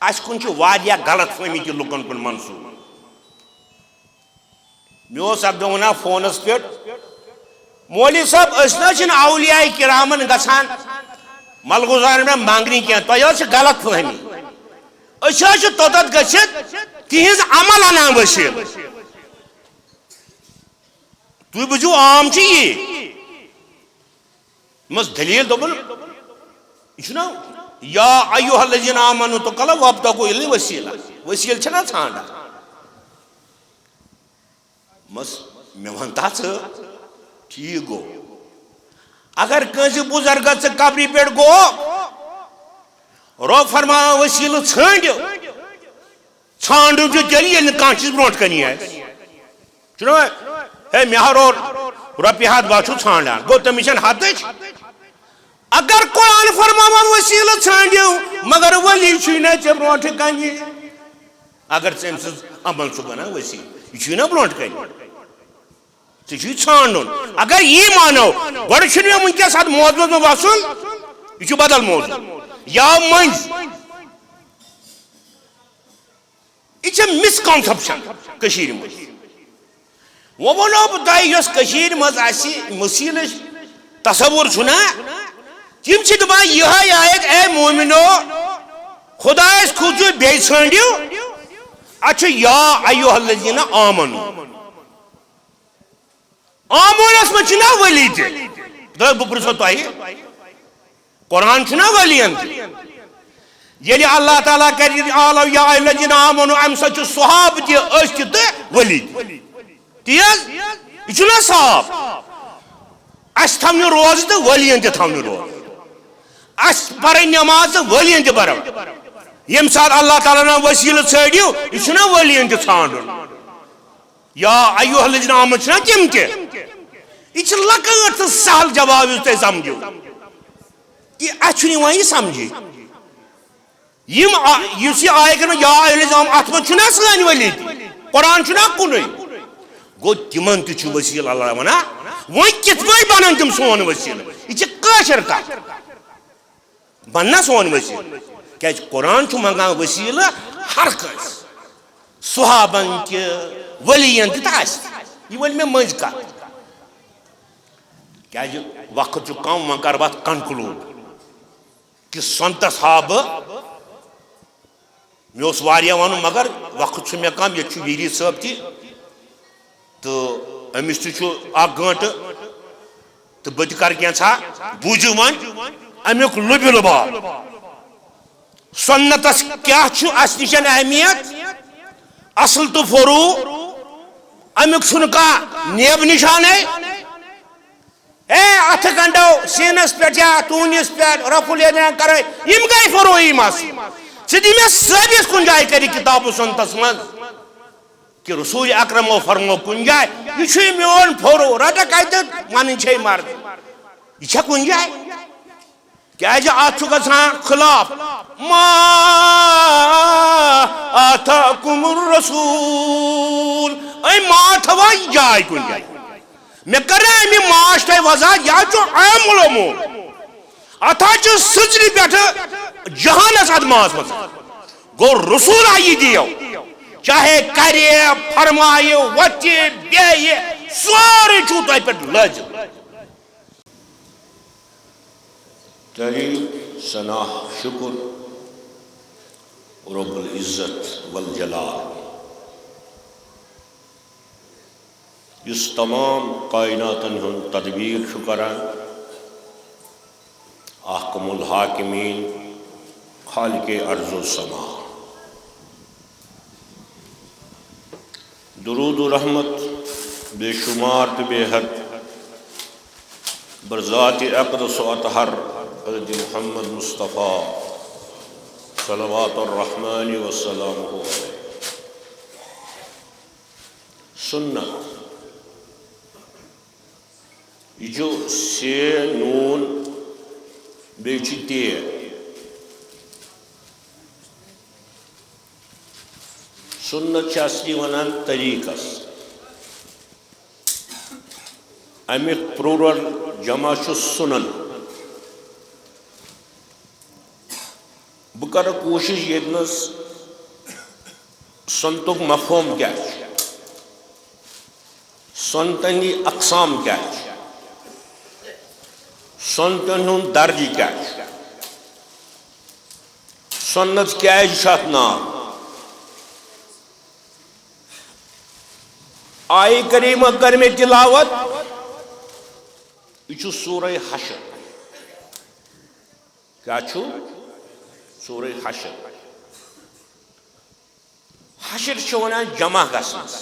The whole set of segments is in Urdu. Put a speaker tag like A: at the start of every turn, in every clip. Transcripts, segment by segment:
A: اس کن غلط فہمی تہ لکن کن منسوب مے اک دہ ونان فونس پہ مولوی صاحب اس اولیاء کرامن گھان ملگزار میں مانگنی کی تہ غلط فہمی اس توتت گھت تہذ عمل انان وسیل تھی بوزو عام یہ مس دلیل دپن یہ یا ایھا الذین آمنوا اتقوا اللہ وابتغوا الیہ الوسیلہ وسیل چھنا ژھانڈان مس مے ون تا ٹھیک گو اگر کنس بزرگ قبری پہ گو رو فرما وسیل ژھانڈو ژھانڈو تیل یل کھانا چیز برو کن ہے مے ہو رۄپیہِ ہتھ بہ ژھانڈان گو تمس ہتچ اگر قرآن فرماوان وسیل ژھانڈو مگر ولی نا ے برو کن اگر ژم سز عمل بنان وسیل یہ نا برو کن ٹھیک ژھانڈن اگر یہ مانو گوڑ چھ مے ونکس ات موضوع میں وسن یہ بدل موضوع یا منز یہ مسکنسپشن کشیر مز وہ ونو بہ تہ یس کشیر مز مسیل تصور چھنا تم دپان یہ آیت اے مومنو خدایس کھوژو بیٚیہِ ژھانڈو اچھا یا ایھا الذین آمنوا آمونس من چھنا ولی تہ بہ پرژھو تہ قرآن چھنا ولین یل اللہ تعالیٰ کر آلو یا ایھا الذین آمنوا ام سہ صحاب تہ تہ ولی تیز یہ چھنا صاف اس تھو روز تو ولین تہ تھو روز اس پڑھ نماز تو ولین تہ پڑھو یم سات اللہ تعالیٰ نا وسیل ژھانڈو یہ چھنا ولین تہ ژھانڈن یا ایھا الذین آمنوا چھنا تم تہ یہ لکٹ تو سہل جواب تھی سمجھو یہ اچھا یہ سمجھی اس آئے کر یا ات من سان ولی قرآن چھنا کن گو تمن تہ وسیل اللہ ونان وہ کت پہ بنن تم سون وسیل یہ قاشر کت بننا سون وسیل کی قرآن منگان وسیل ہر کنس صحابن تہ ولین تہ یہ ون مے مز کت کیا وقت کم ون کر بات کنکلوڈ کہ سنتس ہا مے واریاہ ون مگر وقت مے کم یہ ویری صٲب تہ تو امس تہ اک گنٹہ تو بہ تہ کر کینژھا بوٗزِو وۄنۍ امیُک لُبہِ لُباب سنتس کیا اس نش اہمیت اصل تو فروع امیُک چھُنہٕ کانٛہہ نیب نشانے اے اتھ گنڈو سینس پہ یا تونس پہ رفل کر گئی فروئی مس ثہ دی مے ثابت کن جائے کر کتاب و سنتس من کہ رسول اکرم فرمو کن جائے یہ میون فرو رٹ کت ون چھ مرد یہ کن جائے کیا ات گھان خلاف ما آتاکم الرسول اے ما تھوا جائے کن جائے میں کر رہا ہے معاش تہ وضاحت یہ عام علوم اتھا سچری پہ جہانس ادماس مز گو رسول آئی دیو چاہے کرے فرمائے وچے بیے سورے چھو تہ پہ لج
B: تعریف ثناء شکر رب العزت والجلال اس تمام کائناتن ہن تدبیر کران احکم الحاکمین خالق ارض و سما درود و رحمت بے شمار تو بے حد برذات اقدس و اطہر حضرت محمد مصطفیٰ صلوات الرحمن والسلام علیہ سنت یہ جو سے نون بیچ تے سنت اصلی ونان طریقس امیک پلورل جمع سنن بہ کر کوشش یتنس سنتک مفہوم کیا سنتن اقسام کیا سنتن ہند درج کیا سنت کیا نام آئے کریمہ کر میں تلاوت یہ سورہ حشر کیا سورہ حشر حشر ونان جمع گھنس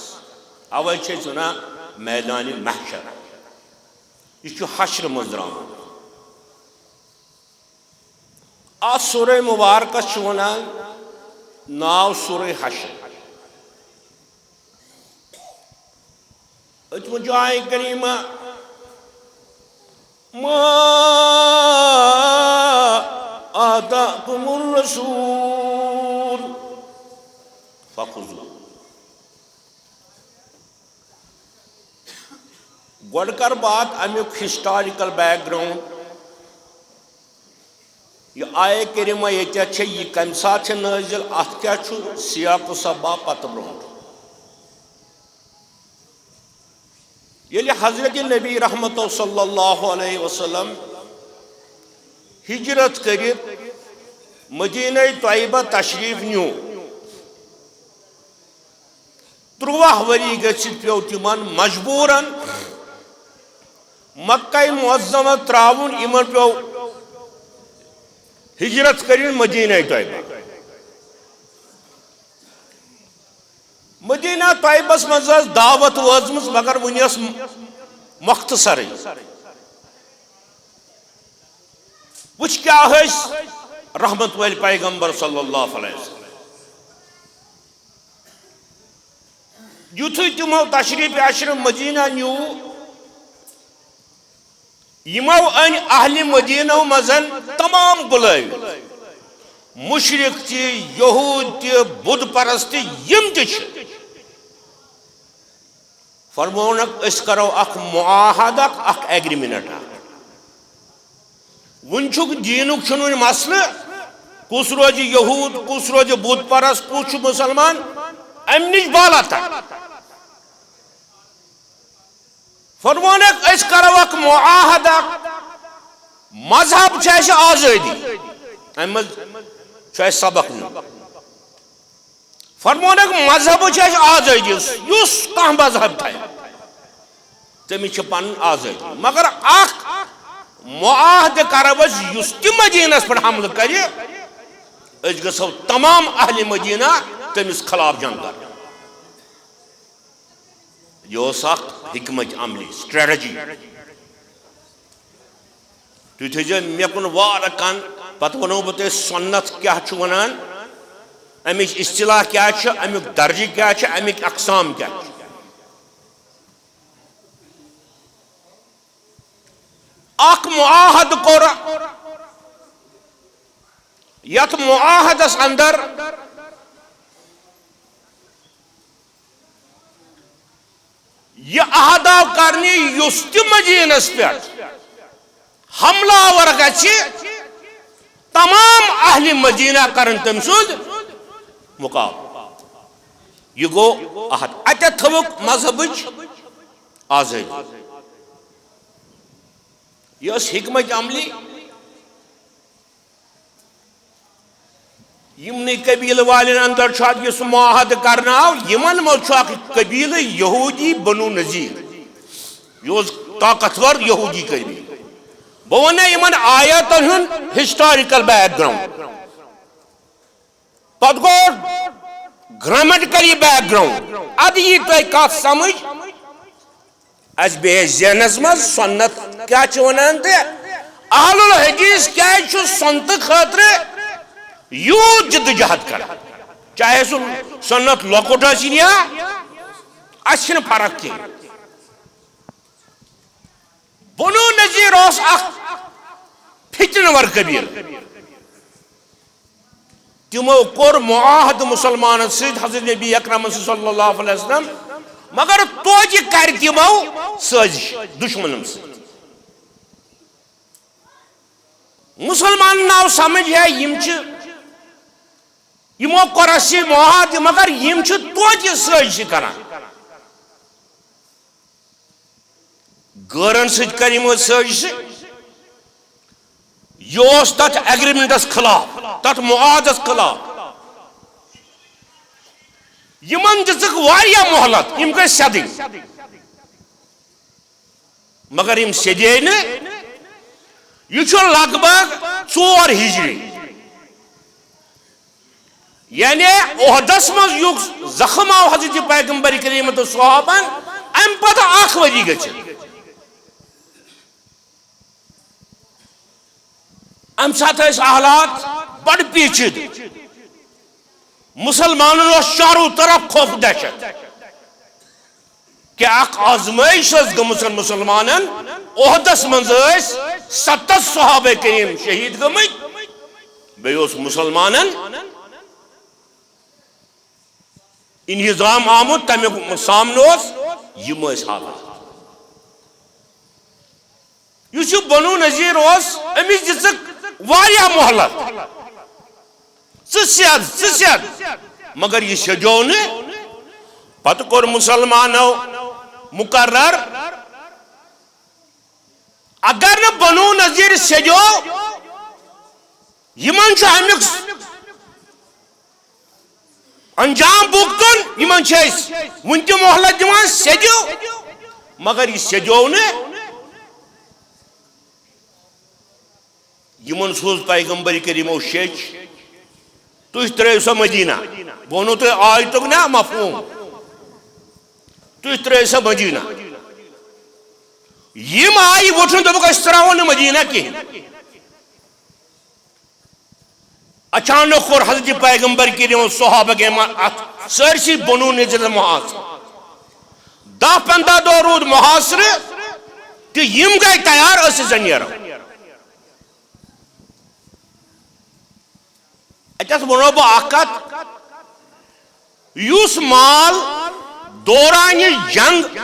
B: اوے ونان میدان محشر یہ حشر مزرام آ سورہ مبارکس ونان ناو سورہ حشر اتم جائے کریمہ ما آتاکم الرسول فخذوه گوڑ کر بات امیک ہسٹوریکل بیک گراؤنڈ یہ آئے کریمہ یہ کم سات نازل ات کیا سیاق و سبا پتہ برونٹ یلی حضرت نبی رحمت صلی اللہ علیہ وسلم ہجرت کرت مدینہ طیبہ تشریف نیو 13 وری گژھِتھ پیو تمن مجبوراً مکہ معظمہ تراون یمن پیو ہجرت کرن مدینہ طیبہ مدینہ طیبس مز دعوت وزمز مگر ونیس مختصر وچ کیا رحمت ویل پیغمبر صلی اللہ علیہ وسلم یتھے تمو تشریف عشر مدینہ نیو یمو ان اہل مدینہ مزن تمام بلائی مشرق تی یہود تی بدھ پرست یم تی فرمونک اس کرو اخ معاہدہ اخ ایگریمنٹ ونچک دینک چھنون مسئلہ کس روز یہود کس روز بدھ پرست کس مسلمان امنش بالا تک فرمونک اس کرو اخ معاہدہ مذہب چھے آزادی احمد سبق نو فرمونک مذہب آزادی اس کم مذہب تھے تمہیں پن آزادی مگر اخ معاہدہ کرو اس مدینس پر حملہ کرے اس گھو تمام اہل مدینہ تمس خلاف جنگ کر یہ حکمت عملی سٹریٹجی تھی تھے مے کن وار کن پتہ ونو بہ سنت کیا ونان امچ اصطلاح کیا امیک درجہ کیا امیک اقسام کیا اخ معاہد کور یت معاہدس اندر یہ اہدا کرنی یس تہ مدینس پہ حملہ آور گژھِ تمام اہل مدینہ کرن تم سود مقابل یہ گو احد اتہ تھوک مذہبچ آزادی یہ حکمت عملی یمنی قبیل والن اندر اس معاہد کرنا یمن مز قبیل یہودی بنو نذیر یہ طاقتور یہودی قبیل بہ ون یمن آیاتن ہند ہسٹوریکل بیک گراؤنڈ پتہ گو گرامٹیکلی بیک گراؤنڈ اد یہ تہ کت سمجھ اس بے ذہنس مز سنت کیا ونان تہ اہل الحدیث کیا سنت خاطر یوت جدوجہد کر چاہے سنت لکٹ ٲسِن یا اس چھنہ فرق کی بنو نذیر اس اخ فتنہ ور قبیل تمو کور معاہد مسلمان سید حضرت نبی اکرم صلی اللہ علیہ وسلم مگر توجہ کر تمو سازش دشمنن سۭتۍ مسلمان ناو سمجھ ہے یم چھ یمو قرسی معاہد مگر یم چھ توتہ سازش کران غورن ست کر یمو سازش یہ تت ایگریمنٹس خلاف تت معاہدس خلاف یمن دژک واریاہ مہلت یم گئی سدن مگر یم سدے نا یہ لگ بھگ 4 ہجری یعنی عہدس مز یُس زخم آو حضرت پیغمبر کریم تو صحابن ام پتہ 1 ؤری گژھِتھ ام سات حالات بڑ پیچید مسلمانن چاروں طرف خوف دہشت کہ اخ آزمائش گمژ مسلمانن عہدس مز 70 صحابہ کریم شہید گمت بیس مسلمانن انہضام آمت تمیک سامنے یم حالات اس بنو نذیر امس دژک واریاہ مہلت ژٕ مگر یہ سجو نا پتہ کور مسلمانو مقرر اگر نہ بنو نذیر سجو یمن چھ امیک انجام بھگتن یمن ون تہ مہلت دِوان سجو مگر یہ سجو نا یمن سوز پیغمبر کریمو شیچ تُہۍ ترٲیِو سا مدینہ بہ ونو تۄہہِ آیتُک نا مفہوم تُہۍ ترٲیِو سا مدینہ یم آیہِ وٕچھُن دوٚپُکھ أسۍ ترٛاوو نہٕ مدینہ کِہیٖنۍ اچانک کوٚر حضرت پیغمبر کریم صحابہ کریم اتھ سٲرسٕے بنو نذیر محاصرٕ 10-15 دۄہ روٗد محاصرٕ تہٕ یم گٔے تیار أسۍ ٲسۍ نیرو اتس ونو بہ اکھ کتھ یُس مال دوران جنگ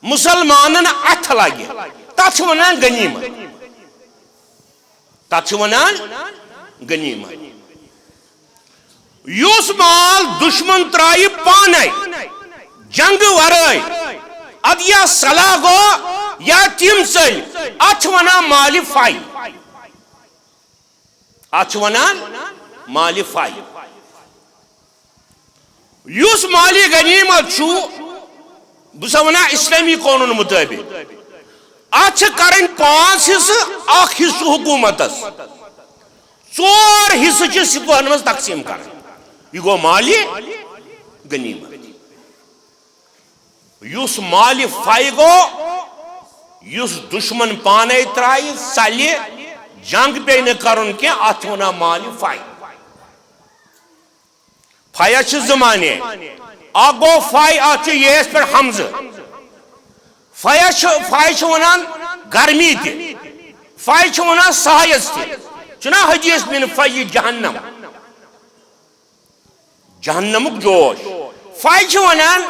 B: مسلمانن اتھ لگہ تتھ چھ ونان غنیمت تتھ چھ ونان غنیمت یُس مال دشمن ترائے پانے جنگ ورائے اد یا صلاح گو یا تم ژٔلۍ اتھ چھ ونان مال فائی اتھ ونان مال فائی یُس مالی غنیمت چھُ بہٕ چھُسا ونان اسلامی قانون مطابق اتھ چھ کرن 5 حصہٕ اکھ حصہٕ حکومتس 4 حصہٕ چھ سپاہن مز تقسیم کرن یہ گو مالی غنیمت یُس مال فائی گو یُس دشمن پانے ترائے ژلہِ جنگ پہ نہ کرن کی اتھ ونان مال فائی فائی چھ زمانے اکھ گو فائی اتھ چھ یس پہ حمزہ فائی چھ ونان گرمی تہ فائی چھ ونان سایس تہ چھنا حدیث من فائی جہنم جہنمک جوش فائی چھ ونان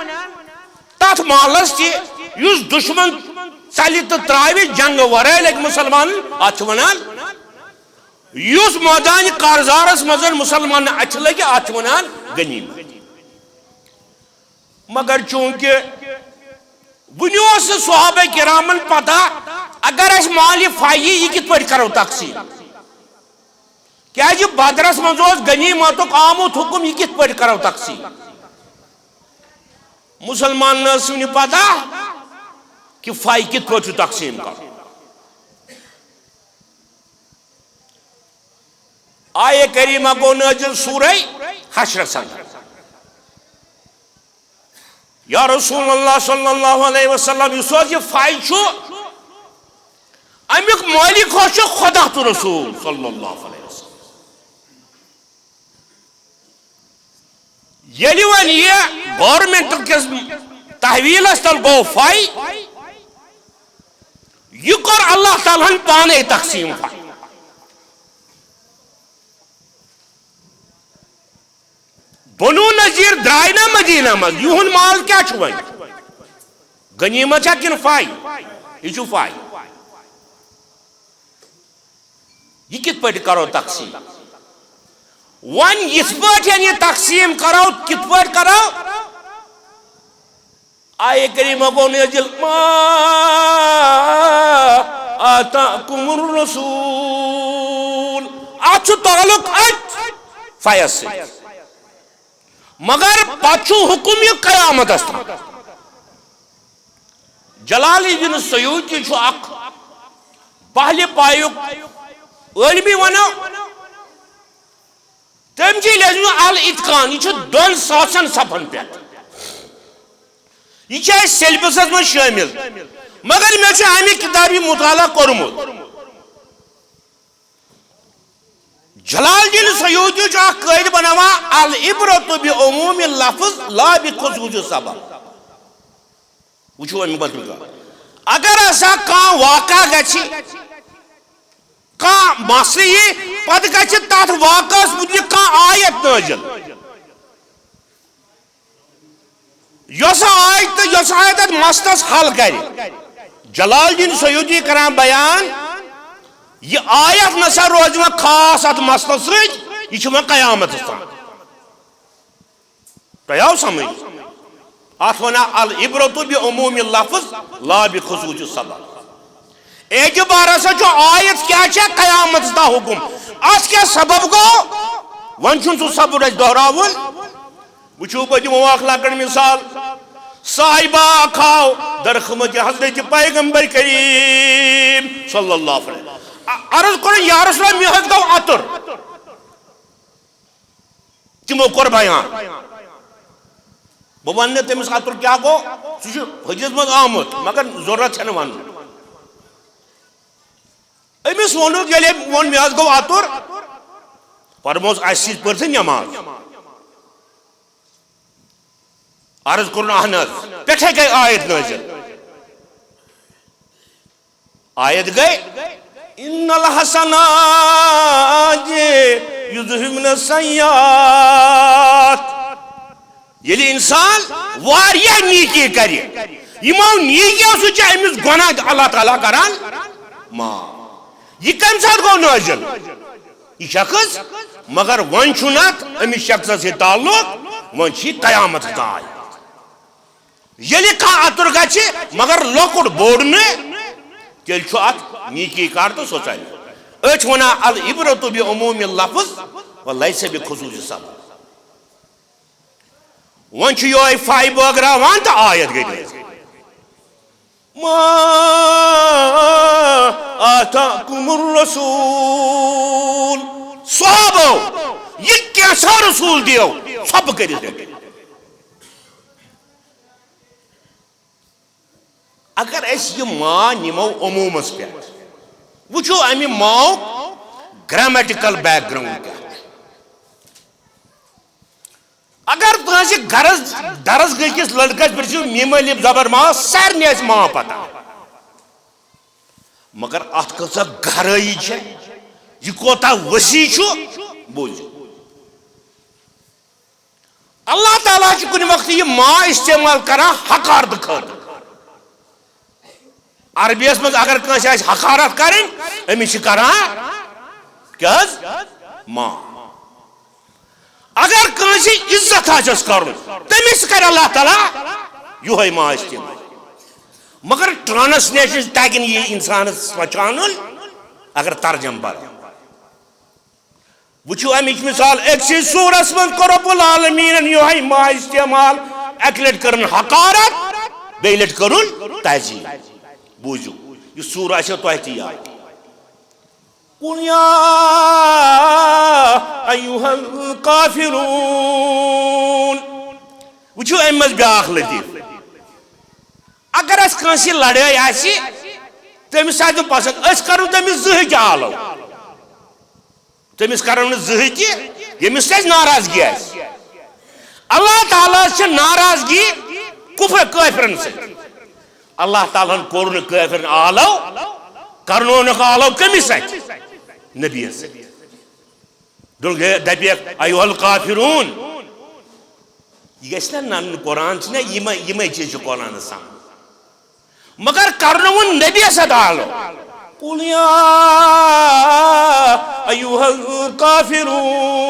B: تتھ مالس تہ یُس دشمن ژلہِ تہ ترائے جنگ ورائے لگہِ مسلمان اتھ چھ ونان یُس مٲدان کارزارس مز مسلمان اتھ لگہِ اتھ ونان غنیمت مگر چونکہ ونہ اوس صحابہ کرامن پتہ اگر اس مال فائی یہ کت پٲٹھۍ کرو تقسیم کیازِ بدرس مز اوس غنیمتُک آمُت حکم یہ کت پٲٹھۍ کرو تقسیم مسلمان ٲس نہٕ پتہ کہ فائی کت پٲٹھۍ چھُ تقسیم کرو آیہ کریمہ گو نازل سورہ حشرس اندر یا رسول اللہ صلی اللہ علیہ وسلم یُس حظ یہ فائی چھُ امیُک مالک حظ چھُ خدا تو رسول صلی اللہ علیہ وسلم ییٚلہِ وۄنۍ یہ گورمنٹ کس تحویلس تل گو فائی یہ کور اللہ تعالیٰ پانے تقسیم فائی بنو نذیر درائے نا مدینہ مز یہن مال کیا چھُ وۄنۍ غنیمت چھا کن فائی یہ چھُ فائی یہ کت پٲٹھۍ کرو تقسیم ون یس پٲٹھۍ یہ تقسیم کرو کت پٲٹھۍ کرو آیے کریمہ کو نازل ما آتاکم الرسول اتھ تعلق ات فیض سے مگر پتہ حکم یہ قیامت تام جلال الدین سیوطی اخ پہلے پایک علمی ونو تم لازم الاتقان یہ دون ساسن صفن پہ یہ سیلبسس من شامل مگر میں امہ کتابی مطالعہ کورمت جلال الدین سیوطی قید بناوان العبرۃ بعموم اللفظ لا بخصوص السبب وچھو امی مطلب اگر ایسا کان واقع گچھی کان مسئلہ پتہ گچھی تات واقع متعلق کان آیت نازل یس آیت تو یس آیت مسئلس حل کر جلال الدین سیوطی کران بیان یہ آیت نسا روز میں خاص ات مسئلہ سۭتۍ یہ چھُ وۄنۍ قیامتس تام تۄہہِ آو سمجھ ات ونان العبرۃ بعموم اللفظ لا بخصوص السبب اعتبار ہسا چھُ آیت کیا چھِ قیامتس تام حکم ات کیا سبب گوٚو وۄنۍ چھُنہٕ سُہ سبب اَسہِ دۄہراوُن وٕچھِو بہٕ دِمو اکھ لۄکٕٹ مثال صاحبہ کھاو درخمت حضرت پیغمبر کریم صلی اللہ علیہ وسلم عرض کرن یا رسول اللہ مےٚ حظ گوٚو عطر تمو کوٚر بیان بہٕ ونہٕ تٔمِس عطر کیٛاہ گوٚو سُہ چھُ حدیث منٛز آمُت مگر ضروٗرت چھنہٕ ونُن أمِس ووٚنُکھ ییٚلہِ أمۍ ووٚن مےٚ حظ گوٚو عطر فرموس اَسہِ سۭتۍ پٔر ژٕ نٮ۪ماز عرض کرن اہن حظ پٮ۪ٹھے گٔے آیت نٲزِل آیت گٔے ان الحسنات یذہبن السیئات ییٚلہِ انسان واریاہ نیکی کرِ یِمو نیکیو سۭتۍ چھِ أمِس گۄناہ اللہ تعالیٰ کران معاف یہ کمہِ ساتہٕ گوٚو نٲزِل یہ شخص مگر وۄنۍ چھُنہٕ اتھ أمِس شخصس سۭتۍ تعلق وۄنۍ چھِ یہِ قیامتس تام ییٚلہِ کانٛہہ عطر گژھِ مگر لۄکُٹ بوٚڑ نہٕ تیٚلہِ چھُ اتھ نیکی کار تہٕ سۄ ژلہِ أسۍ چھِ ونان العبرۃ بعموم اللفظ ولیس بخصوص السبب وۄنۍ چھُ یہوے فاے بٲگراوان تہٕ آیت گٔے ما آتاکم الرسول صحابو یہ کیسا رسول دیو سب کٔرِتھ دِتھ اگر أسۍ یہِ ما نِمو عموٗمس پٮ۪ٹھ وٕچھو امہِ ماوُک گریمیٹِکل بیک گراوُنڈ کیٛاہ چھُ اگر کٲنٛسہِ درس گٔکِس لڑکس پرژھِو میم الف زبر ما سارنٕے آسہِ ما پتہ مگر اتھ کۭژاہ گہرٲیی چھےٚ یہِ کوتاہ وسیع چھُ بوٗزِو اللہ تعالیٰ چھُ کُنہِ وقتہٕ یہِ ما استعمال کران حقارتہٕ خٲطرٕ عربی منٛز اگر کٲنٛسہِ آسہِ حقارت کرٕنۍ أمِس چھِ کران کیٛاہ حظ ما اگر کٲنٛسہِ عزت آسٮ۪س کرُن تٔمِس کرِ اللہ تعالیٰ یِہوے ما استعمال مگر ٹرانسلیشن تگہِ نہٕ یہِ انسانس پہچانُن اگر ترجم پرو وٕچھِو امِچ مثال أکسٕے سوٗرس منٛز کوٚر رۄب العالمیٖنن یِہوے ما استعمال اکہِ لٹہِ کٔرٕن حقارت بیٚیہِ لٹہِ کٔرٕن تعظیٖم بوٗزِو یہِ سوٗر آسیو تۄہہِ تہِ یاد قُل یا ایُّہا الکافِروٗن وٕچھِو امہِ منٛز بیٛاکھ لطیٖف اگر اسہِ کٲنٛسہِ لڑٲے آسہِ تٔمِس آسہِ نہٕ پسنٛد أسۍ کرو تٔمِس زٕہٕے تہِ آلو تٔمِس کرو نہٕ زٕہٕے تہِ ییٚمِس سۭتۍ ناراضگی آسہِ اللہ تعالیٰ چھِ ناراضگی کُفر کٲفرن سۭتۍ اللہ تعالیٰ ہن کوٚر نہٕ کٲفرن آلو کرنونُکھ آلو کٔمِس سۭتۍ نبیَس سۭتۍ دپیکھ ایُّہا الکافِروٗن یہ گژھِ نا ننہٕ قرآن چھِ نا یِمے چیٖز چھِ قرآنس سان مگر کرنوُن نبیَس سۭتۍ آلو
A: قل يا أيها الكافرون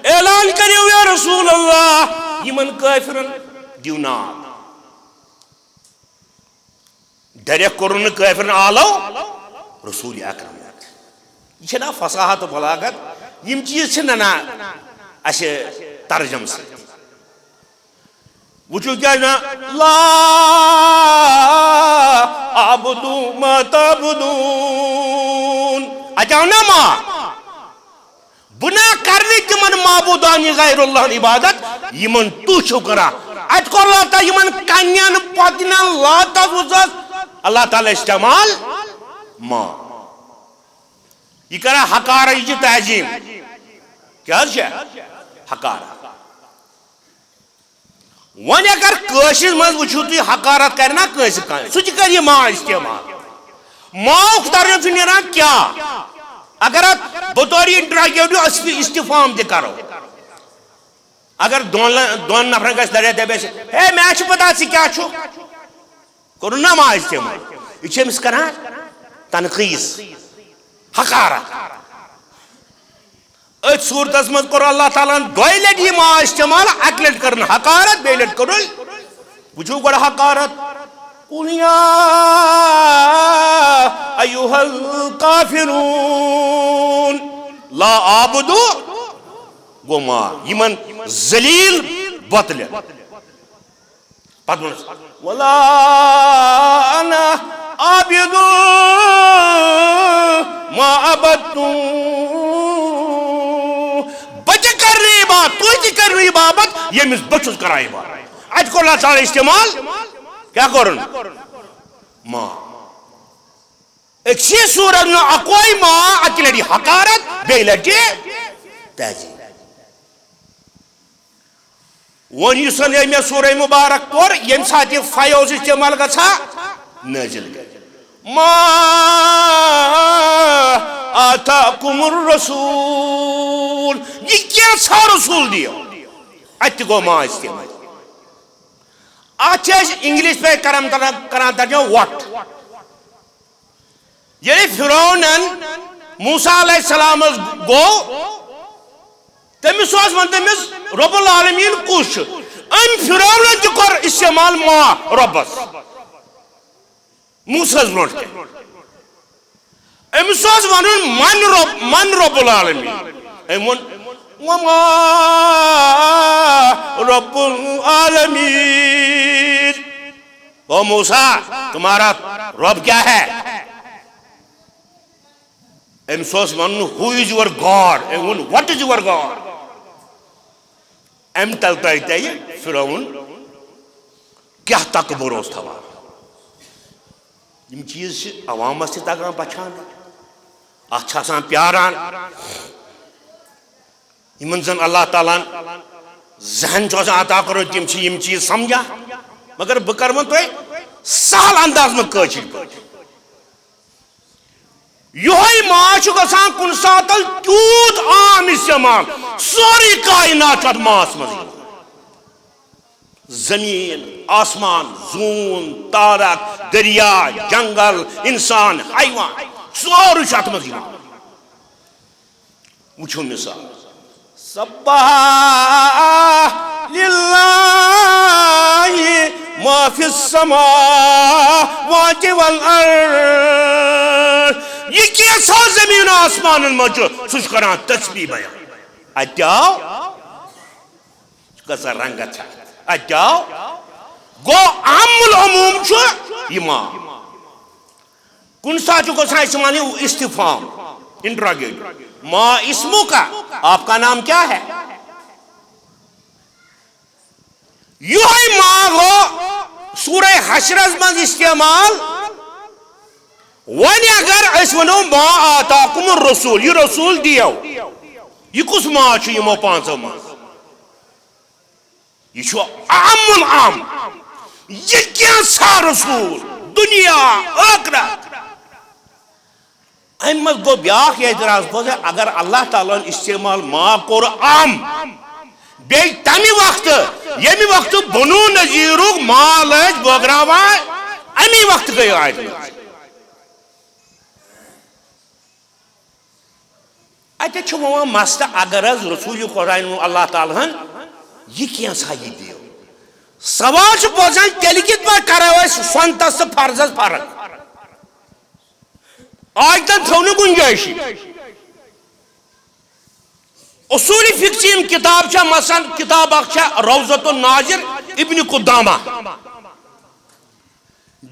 A: اعلان کریو یا رسول اللہ یمن کافرن دیو ناد ڈائریکٹ کرن کافرن آلو رسول اکرم یہ نا فصاحت و بلاغت یم چیز نا اسے ترجم سے وچو کیا نا لا اعبدو ما تعبدون اجاو نا ما بنا کرنی تمن معبودانی غیر اللہ عبادت یمن تو چھو کرا ات کو اللہ تعالی یمن کنیان پتنان لاتا وزت اللہ تعالی استعمال ما یہ کرا حقارہ یہ تعظیم کیا ہے حقارہ ون اگر کشر مز وچھو تھی حقارت کرنا کس کان سہ کر یہ ما استعمال ماؤک ترجمہ نیران کیا اگر بطور انٹراگیٹو استفام تہ کرو اگر دون نفرن گھس دریا دبیس ہے میں پتا ثہ کیا چھو کرو نا ما استعمال یہ امس کران تنقیص حقارت ات صورتس مز کور اللہ تعالیٰ دۄیہِ لٹہِ یہ ما استعمال اکہ لٹہِ کرن حقارت بیٚیہِ لٹہِ کرن وچھو گۄڈٕ حقارت قل یا ایها الکافرون لا عابدو گو ما یمن ذلیل بطل پتہ ولا انا عابد ما عبدتم بچہ کر رہی بات تو ہی کر رہی بابت یہ مس بچوز کرائی بات آج کو اللہ تعالی استعمال کیا کرن ما ایک سی سورت میں اقوائی ما اکلٹی حقارت بیلٹی تہذیب ون یسن میں سورہ مبارک کور یم سات یہ فیوز استعمال گژھا نازل گئی ما آتاکم الرسول یہ کیا سا رسول دیو ات گو ما استعمال آج انگلش پہ کران ترجمہ وٹ یعنی فرعونن موسیٰ علیہ السلام گو تمس من تمس رب العالمین کش ام فرعونن تہ کور استعمال ما ربس موسیٰ برونٹ امس ون من رب العالمین ام ون وما رب العالمین او موسیٰ تمہارا رب کیا ہے امس one who is your God what is your God ام تل تہ فرعون کیا تکبر اس تھا یم چیز عوامس تہ تگان پچھان ات پیاران یمن زن اللہ تعالیٰ ذہن عطا کرو تم یم چیز سمجھا مگر بہ کر تہ سہل انداز میں کٲشِر پٲٹھۍ یہ ما گھان کن سات تیوت عام استعمال سوری کائنات ات ماس مز زمین آسمان زون تارک دریا جنگل انسان حیوان سوری ات مز وچھو مثال سبح للہ ما فی السماوات والارض یہ کیسا زمین آسمان مجھو سوچ کران تسبیح بیان اتیاو کسا رنگت اتیاو گو عام العموم چھو امام کن ساتھ کو سا اسمانی استفام انٹراگیٹ ما اسمو کا آپ کا نام کیا ہے یہ ما ہو سورہ حشرز من استعمال ون اگر اس ونو ما آتاکم الرسول یہ رسول دیو یہ کس ما چھو یمو پانچو ما یہ چھو عام العام یہ کیا سا رسول دنیا آخرت احمد گو بیاخ یہ اعتراض بوز ہے اگر اللہ تعالیٰ استعمال ما کور عام بے تمی وقت یمی وقت بنو نذیرو مال بغراوان امی وقت گئی آیت اتہ ون مسئلہ اگر رسول قرآن اللہ تعالیٰ یہ کیسا یہ دیو سوال بوزان تیل کت پہ کرو سنتس تو فرضس فرق آج تک تھو نا گنجائش اصول فقہ کتاب مثلا کتاب روضۃ الناظر ابن قدامہ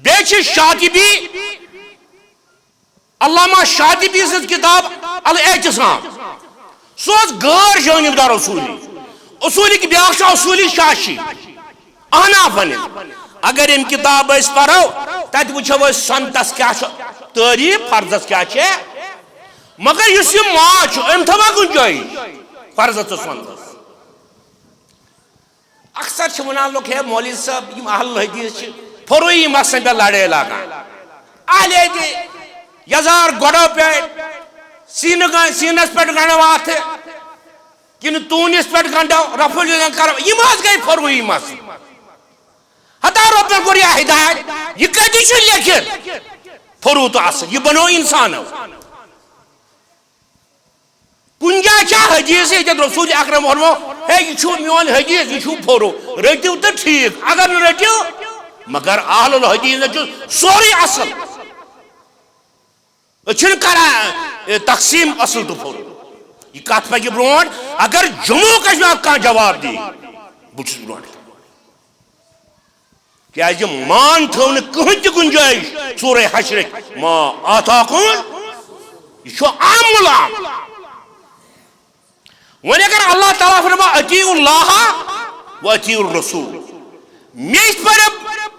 A: بیچ شاطبی علامہ شاطبی سن کتاب الاعتصام سو غیر جانبدار اصولی کی بیاکھ اصولی شاشی احنافن اگر ام کتاب اس پرو تت وچھو سنتس کیا تعریف فرضس کیا مگر اس یہ ماں ام تھوا گنجائش فرض تو سنتس اکثر ونان لوگ ہے مولوی صاحب یم اہل حدیث فروئی مسئلے پہ لڑے لاگان اہل حدیث یزار گوڑو پہ سینس پہ گنڈو آت کن تونس پہ گنڈو رفع الیدین کرو یہ ماز گئی فروئی مسئلے حتی رب کو یہ ہدایت یہ کدی چھ لیکن فرو تو اصل یہ بنو انسان کنجا کیا حدیث ہے جب رسول اکرم فرمو ہے یہ چھو میون حدیث یہ چھو فرو رٹیو تو ٹھیک اگر نہ رٹیو مگر اہل الحدیث نے سوری اصل چھن کرا تقسیم اصل تو فرو یہ کت پہ برون اگر جموں کشمیر کا جواب دی بچس برون کیا یہ مان تھو نا کہیں تہ گنجائش سورہ حشر ما آتاکم یہ چھو عام العام ون اگر اللہ تعالیٰ فرما اطیعوا اللہ و اطیعوا الرسول میس پر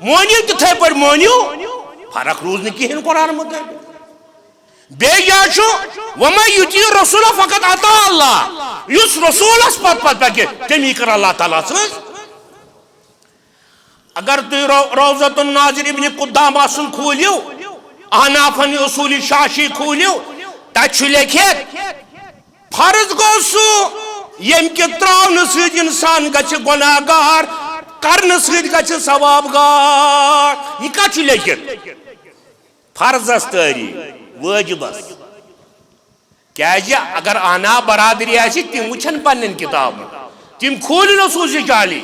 A: مونیو تو تھے پر مونیو فرق روز نہیں کہیں قرآن مطلب بے جاشو وما یطیع الرسول فقط اطاع اللہ یس رسول اس پت پہ تمی کر اللہ تعالیٰ سن اگر تو روضۃ الناظر ابن قدامہ سن کھولیو احنافن اصول شاشی کھولیو تت لکھت فرض گو سو یم کے تراؤن سید انسان گچھ گناہ گار کرن سید گچھ ثواب گار یہ کچھ لیکن فرض استاری واجب است کیا جی اگر آنا برادری ایسی تم وچھن پنن کتاب تم کھول رسول چالی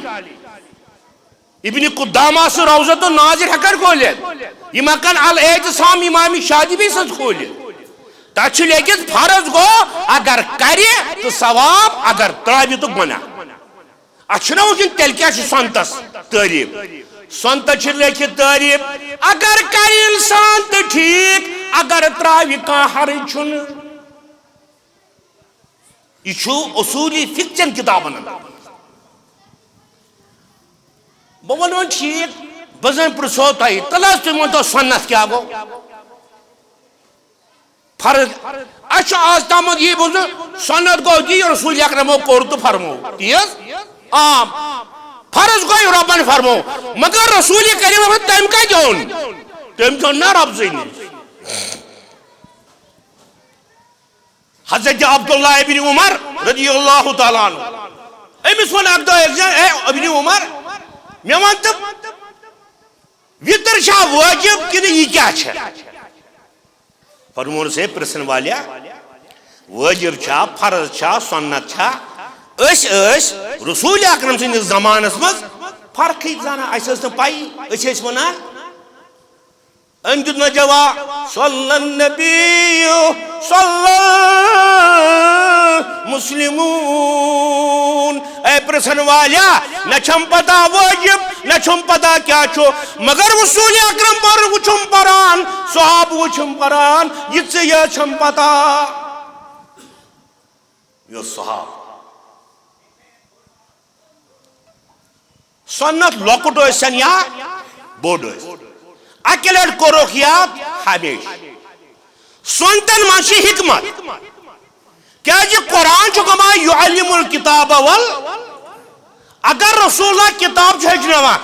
A: ابن قدامہ سے روضۃ الناظر ہکر کھولت یہ مکان الاعتصام امام شاطبی سن کھولت تچ لیکن فرض گو اگر کری تو ثواب اگر تراوی تو گناہ اچھنا وچن تیل کیا سنتس تعریف سنت لیکن تعریف اگر کری انسان تو ٹھیک اگر تراوی کا حرج چھن یہ اصولی فکچن کتابن بولو ٹھیک بزن پرسو تائی تلاش تم تو سنت کیا گو فرض اچھا آج تامد یہ بوزن سنت گو دی رسول اکرم پور تو فرمو تیز عام فرض گوئی ربن فرمو مگر رسول کریم تم کا جون تم جون نا رب زینی حضرت عبداللہ ابن عمر رضی اللہ تعالیٰ عنہ امس ون ابن عمر میں وانتا وطر شاہ واجب کہ یہ کیا چھا فرمون سے پرسن والیا واجب چھا فرض چھا سنت چھا اس رسول اکرم سے زمان اسمز فرق ہی زانا ایسا اس نے پائی اس ونان انجد نجوا صلی النبی صلی مسلمون اے پرسن والیا نہ چھم پتا واجب نہ چھم پتا کیا چھو مگر رسول اکرم پر وچھم پران صحاب وچھم پران جت سے یہ چھم پتا یہ صحاب سنت لوکٹو اسن یا بوڑو اسن اکیلٹ کوروکیات حمیش سنتن مانشی حکمت کیا جی قرآن چکما یعلم الکتاب وال اگر رسول اللہ کتاب چھجنوا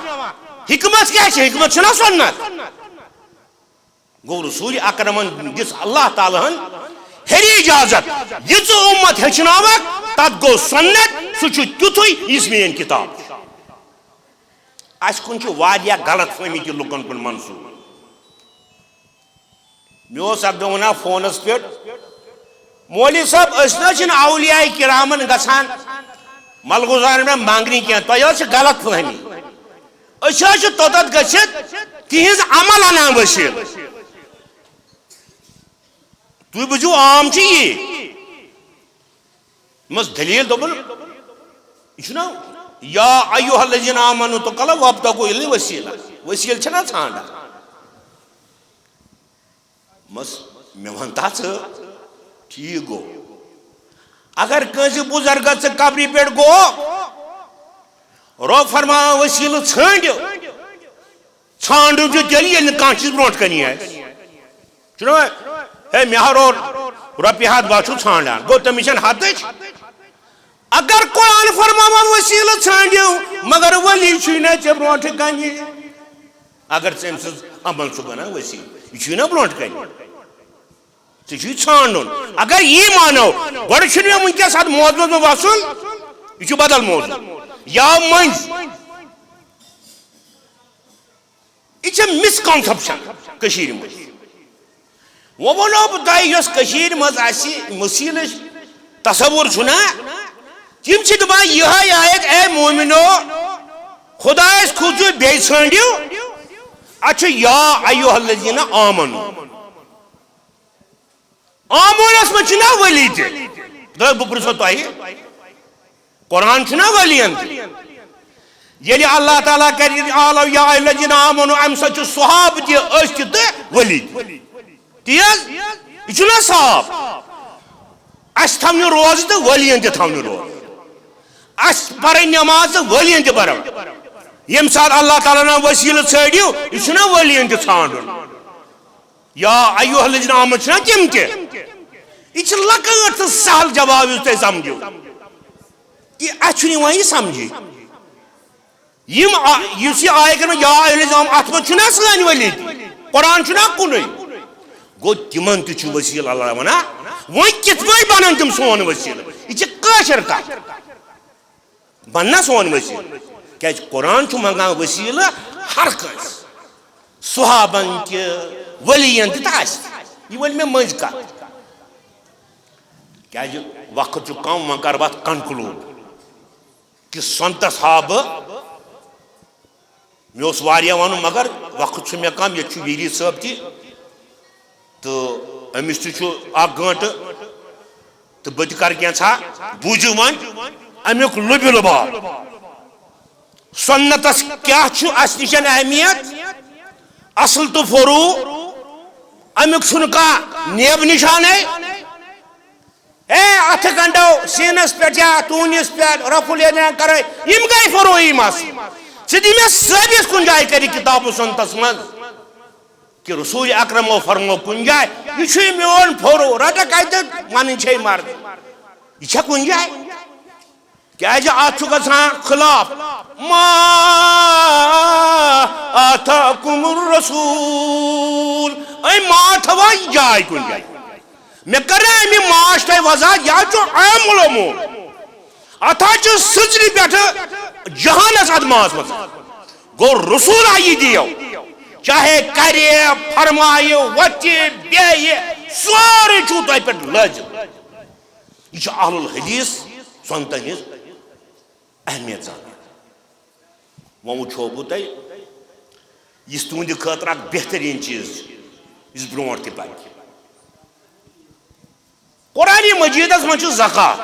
A: حکمت کیا چھے حکمت چھنا سنت گو رسول اکرمن جس اللہ تعالیٰ ہری اجازت جس امت ہچناوا تب گو سنت سوچو تیتوئی اس میں ان کتاب اس کنچو وادیا غلط فہمی کی لکن پر منصوب میو سب دونا فونس پیٹ مولوی صاحب اسنا اولیاء کرامن گسان ملگزار میں مانگنی کی تھی غلط فہمی اچھا توتت گھت تہذ عمل انان وسیل تھی بوزو عام یہ مز دلیل دبن یہ یا ایوہ الذین آمنوا تقوا وابتغوا الیہ وسیلہ وسیل چھنا ژھانڈا مس میں ونتا ٹھیک گو اگر کنسی بزرگ قبری پہ گو رو فرما وسیل ژھانڈو ژھانڈو تیل یل کان چیز برونٹ کنی ہے مے رو رۄپیہِ ہتھ بہ چھُ ژھانڈان گو تٔمِس چھنہٕ ہتٕچ اگر قرآن فرماوان وسیل ژھانڈو مگر ولی چھُے نہٕ ژےٚ برونٹھ کنہِ اگر ژٕ أمۍ سٕنٛز عمل چھُ بنان وسیل یہ چھُے نہ برونٹھ کنہِ ژےٚ چھُے ژھانڈُن اگر یی مانو گۄڈٕ چھُنہٕ مےٚ وٕنکیٚس اتھ موضوٗعس منٛز وسُن یہ چھُ بدل موضوٗع یا مٔنٛزۍ یہ چھِ مسکنسپشن کٔشیٖرِ منٛز وۄنۍ ونو بہٕ تۄہہِ یۄس کٔشیٖرِ منٛز اسہِ وسیلٕچ تصور چھُنا تِم چھِ دپان یِہے آیت اے مومنو خدایس کھوٗژِو بیٚیہِ ژھٲنڈِو اتھ چھُ یا ایوہ الذین آمنوا آمونس من چھنا ولی تہ بہ پرژھو تۄہہِ قرآن چھنا ولین ییٚلہِ اللہ تعالیٰ کرِ عالو یا ایوہ الذین آمنوا امہِ سۭتۍ چھُ صحابہ تہِ أسۍ تہِ تہٕ ولی تیز یہ چھُنا صاف اس تھاونہِ روزٕ تہٕ ولین تہِ تھاونہِ روزٕ اس پرٕنۍ نماز تہٕ ولین تہِ پرو ییٚمہِ ساتہٕ اللہ تعالیٰ نا وسیلہٕ ژھٲنڈِو یہ چھُنا ولین تہِ ژھانڈُن یا ایوہ الذین آمنوا چھنا تِم تہِ یہ چھ لکٲٹ تہٕ سہل جواب یُس تُہۍ سمجھِو یہ اَسہِ چھُنہٕ یِوان یہِ سمجھی یُس یہِ آیہِ کرنہٕ یا ایوہ الذین آمنوا اتھ منٛز چھُنا سٲنۍ ولی تہِ قرآن چھُنا کُنُے گو تمن تہِ چھُ وسیل اللہ ونان وۄنۍ کِتھ پٲٹھۍ بنن تِم سون وسیل یہ چھِ کٲشِر کتھ بننا سون وسیل کیازِ قرآن چھُ منگان وسیلہٕ ہر کٲنٛسہِ صحابن تہِ ولین تہِ تہٕ آسہِ یہ ؤنۍ مےٚ مٔنٛزۍ کتھ کیازِ وقت چھُ کم وۄنۍ کرٕ بہٕ اتھ کنکلوٗڈ کہ سونتس ہا بہٕ مےٚ اوس واریاہ ونُن مگر وقت چھُ مےٚ کم ییٚتہِ چھُ ویری صٲب تہِ تہٕ أمِس تہِ چھُ اکھ گٲنٛٹہٕ تہٕ بہٕ تہِ کرٕ کینٛژھا بوٗزِو وۄنۍ امیُک لُبہِ لُباب سنتس کیاہ چھُ اسہِ نِش اہمیت اصل تہٕ فروٗ امیُک چھُنہٕ کانٛہہ نیب نشانے اے اتھٕ گنڈو سیٖنس پٮ۪ٹھ یا توٗنِس پٮ۪ٹھ رفُل کرے یِم گٔے فروٗعی مسلہٕ ژٕ دِ مےٚ ثٲبت کُنہِ جایہِ کٔرِتھ کِتاب و سنتس منٛز کہ رسول اکرمو فرمو کن جائے یہ چھُے میون فروٗ رٹا کتہِ ونٕنۍ چھے مرد یہ چھا کُنہِ جایہِ کیازِ اتھ چھُ گژھان خلاف ما آتاکُم الرسول اے ما تھاوا جاے کُنہِ جایہِ مےٚ کرے امہِ ماچھ تۄہہِ وضاحت یہِ حظ چھُ عام العموٗم اتھ حظ چھُ سٕژرِ پٮ۪ٹھٕ جہانس ادماس منٛز گوٚو رسوٗلا یہِ دِیو چاہے کرے فرمایو وچہِ بیٚیہِ سورُے چھُو تۄہہِ پٮ۪ٹھ لٲزِم یہ چھُ اہل الحدیث سنتن ہٕنٛز اہمیت زانان وۄنۍ وٕچھو بہٕ تۄہہِ یُس تُہنٛدِ خٲطرٕ اکھ بہتریٖن چیٖز چھُ یُس برونٛٹھ تہِ پکہِ قرآنِ مجیٖدس منٛز چھُ زکات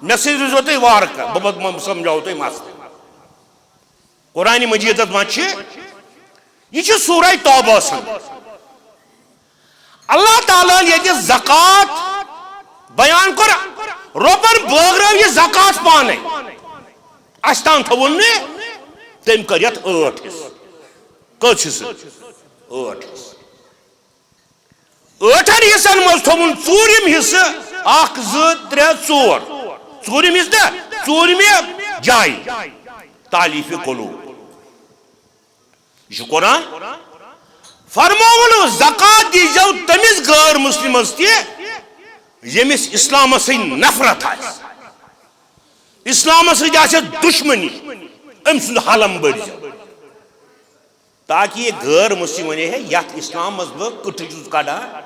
A: مےٚ سۭتۍ روٗزیو تُہۍ وارٕ کتھ بہٕ سمجھاوو تۄہہِ مسلہٕ قرآنِ مجیٖدس منٛز چھِ یہ چھُ سورہ توبہس اللہ تعالیٰ ییٚتہِ زکات بیان کوٚر رۄبن بٲگرٲو یہِ زکات پانے اَسہِ تام تھوٚوُن نہٕ تٔمۍ کٔر یتھ 8 حصہٕ کٔژ حصہٕ 8 حصہٕ 8 حصن منٛز تھوٚوُن ژوٗرِم حصہٕ 1 2 3 4 ژوٗرِم حصہٕ نہ ژوٗرمہِ جایہِ تالیٖفِ قلوٗب یہ چھُ قرآن فرمووُن زکات دیٖزیو تٔمِس غٲر مسلمس تہِ ییٚمِس اسلامس سۭتۍ نفرت آسہِ اسلامس سۭتۍ آسہِ دُشمنی أمۍ سُنٛد حلم بٔرۍزیو تاکہ یہ غٲر مسلم ونے ہے یتھ اسلامس بہٕ کٕٹھٕ چھُس کڑان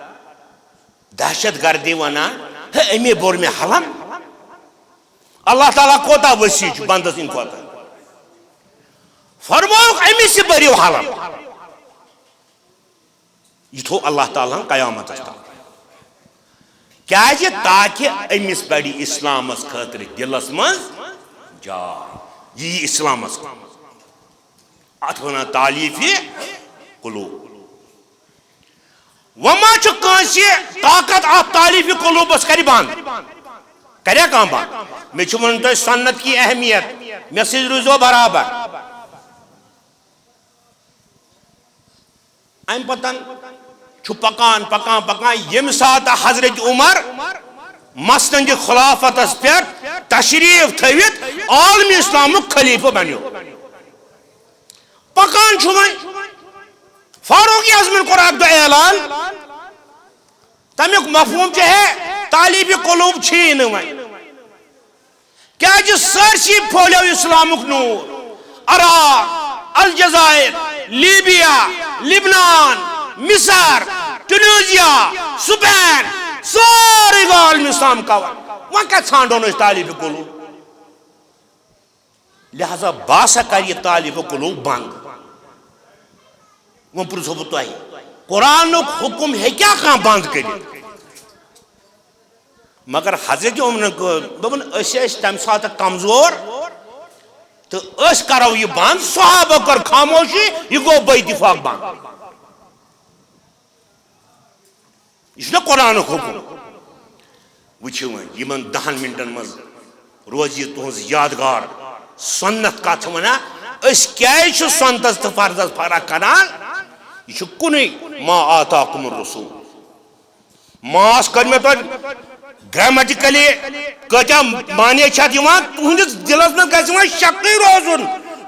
A: دہشت گردی ونان امی بور میں حلم اللہ تعالیٰ کوتا وسیع بندس ان کوتا فرموک امی سے بریو حلم یہ تھو اللہ تعالیٰ قیامت تک کیا جی تاکہ امس بڑی اسلام خاطر دلس مز جا یہ اسلام ات ونان تعلیفی قلوب وما چھ طاقت ات تعلیفی قلوبس کر بند کریا کام بند میں ون تو سنت کی اہمیت میں سے روزو برابر ام پتن پکان پکان پکان یم سات حضرت عمر مسند خلافت پہ تشریف تھوت عالمی اسلام خلیفہ بنو پکان فاروق اعظم کور اک دہ اعلان تمیک مفہوم ہے تعلیب قلوب چھی کیا سرسی پھولیو اسلامک نور عراق الجزائر لیبیا لبنان مصر ٹونیزیا سپین ساری عالم اسلام کا وہ کیا ژھانڈو نا تعلیب قلوب لہذا باسا کر یہ تعلیب قلوب بند وہ پرسو بہ تہ قرآن حکم ہیکیا کھانا بند کر مگر حضرت عمر دپن تم سات کمزور تو کرو یہ بند صحابہ کر خاموشی یہ گو بے اتفاق بند یہ قرآن حکم وچھو یمن 10 منٹن مز روز یہ تہذ یادگار سنت کت ونان کیا سنتس تو فرضس فرق کران یہ کن ما آتاکم الرسول ماس کر میں تو گریمیٹیکلی کتیا مانے تہندس دلس میں گھر شکی روزن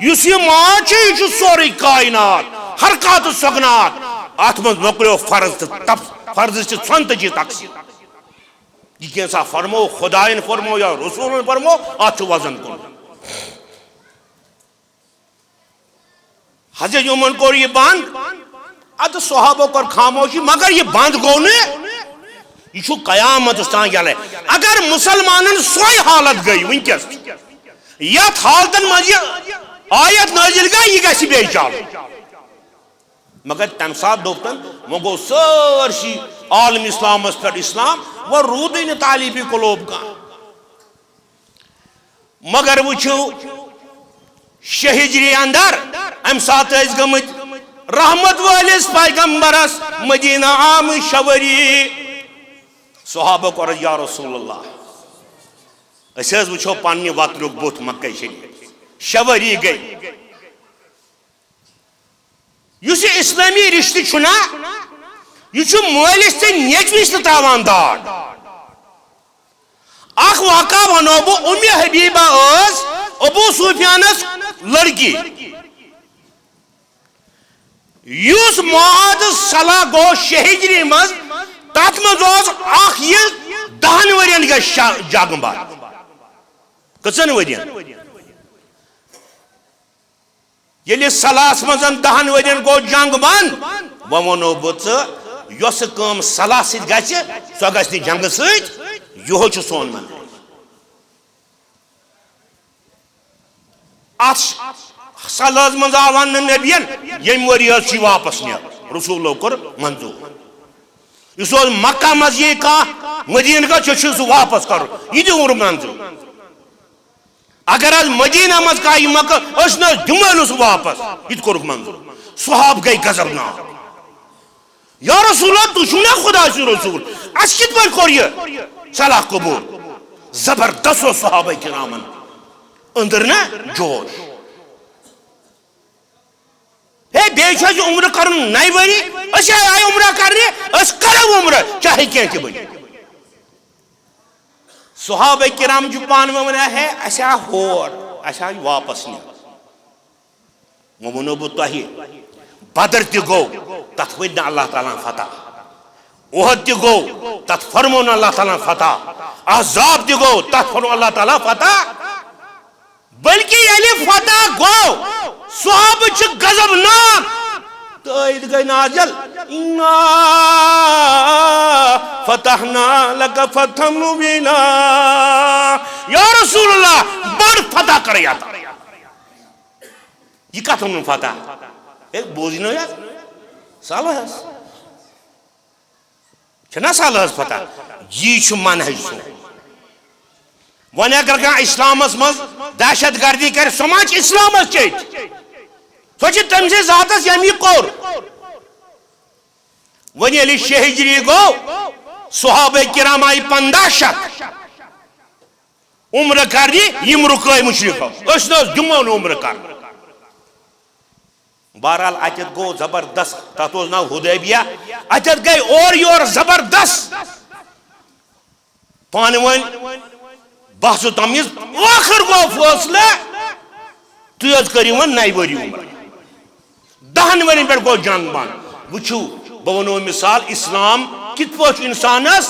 A: اس یہ ما یہ سوری کائنات حرکات سکنات ات من مکلیو فرض تو فرض ژۄنتجی تقسیم یہ کیسا فرمو خدائن فرمو یا رسولن فرمو ات وزن کن حضرت عمر کور یہ بند ات صحابہ کر خاموشی مگر یہ بند گو یہ قیامت تان یلے اگر مسلمانن سوئی حالت گئی ونکس یت حالتن مز آیت نازل گئی یہ گژھِ بیٚیہِ چلُن مگر تم سات دوپتن وہ گو سرسی عالم اسلام پہ اسلام وہ رودی نا تعلیبی قلوب کا مگر وچھو شہجری اندر ام سات گمت رحمت والس پیغمبرس مدینہ عام شوری صحابہ کو یا رسول اللہ اس وچھو پنہ وطنک بت مکہ شریف شوری گئی اس اسلامی رشتہ چھنا یہ مالس تو نیچوس تراوان داڑ اخ واقعہ ونو بہ ام حبیبہ اس ابو سفیانس لڑکی یس معاذ صلاح گو شہجری مز تات مز اخ یہ 10 ورین گا جنگ بند کتن ورین یلی صلاحس مز 10 ورین گو جنگ بند وہ ونو بہ یس کم صلاح ست گژھِ سو گژھِ نہٕ جنگ سۭتۍ یہو چھُ سون منہج اتھ صلاحس مز آو وننہٕ نبیَن ییٚمہِ ؤرۍ حظ چھُ واپس نیرُن رسولو کوٚر منظوٗر یُس حظ مکہ مز یی کانٛہہ مدیٖنہ گژھِ چھُ سُہ واپس کرُن یہِ تہِ کوٚر منظوٗر اگر حظ مدیٖنہ مز کانٛہہ یی مکہ أسۍ نہٕ حظ دِمو نہٕ سُہ واپس یہِ تہِ کوٚرُکھ منظوٗر صحاب گٔے غضب ناو یا رسول اللہ تو چھُو نا خدا سُنٛد رسول اَسہِ کِتھ پٲٹھۍ کوٚر یہِ صلاح قبوٗل زبردست اوس صحابہ کرامن أنٛدٕر نا جوش ہے بیٚیہِ چھُ اَسہِ عمرٕ کرُن نَیہِ ؤری أسۍ آیہِ عمرہ کرنہِ أسۍ کرو عمرہ چاہے کینٛہہ تہِ بٔنِتھ صحابہ کرام چھُ پانہٕ ؤنۍ ونان ہے اَسہِ آو ہور اَسہِ آو واپس نِتھ وۄنۍ ووٚنو بہٕ تۄہہِ بدر تہِ گوٚو تتھ ؤنۍ نہٕ اللہ تعالیٰ فتح اُحد تہِ گوٚو تتھ فرمو نہٕ اللہ تعالیٰ فتح احزاب تہِ گوٚو تتھ فرمو اللہ تعالیٰ فتح بلکہ ییٚلہِ فتح گوٚو صحابہ چھِ غضب ناک تو عید گئی نازل اِنَّا فَتَحْنَا لَكَ فَتْحًا مُبِينًا یا رسول اللہ بڑ فتح کرے آتا یہ کہتا ہوں فتح ایک بوزی نو یاد سالہ ہے چھنا سالہ ہے فتح یہ چھو منحج سو ون اگر کہاں اسلامس مز دہشت گردی کر سماج اسلامس چیت سوچی تم سے ذاتس یمی کور ونی علی شیح ہجری گو صحابہ کرام آئی 1500 عمر کرنی یم رکائی مشرکو اس نوز جمعون عمر کرنی بہرحال اتت گو زبردست تات اوس ناو حدیبیہ اتت گئی اور یور زبردست پان ون بحث و تمیز آخر گو فیصلہ تھی کری ون نئی وری عمر 10 ورین پہ گو جنگ بند وچھو بہ ونو مثال اسلام کت پہ انسانس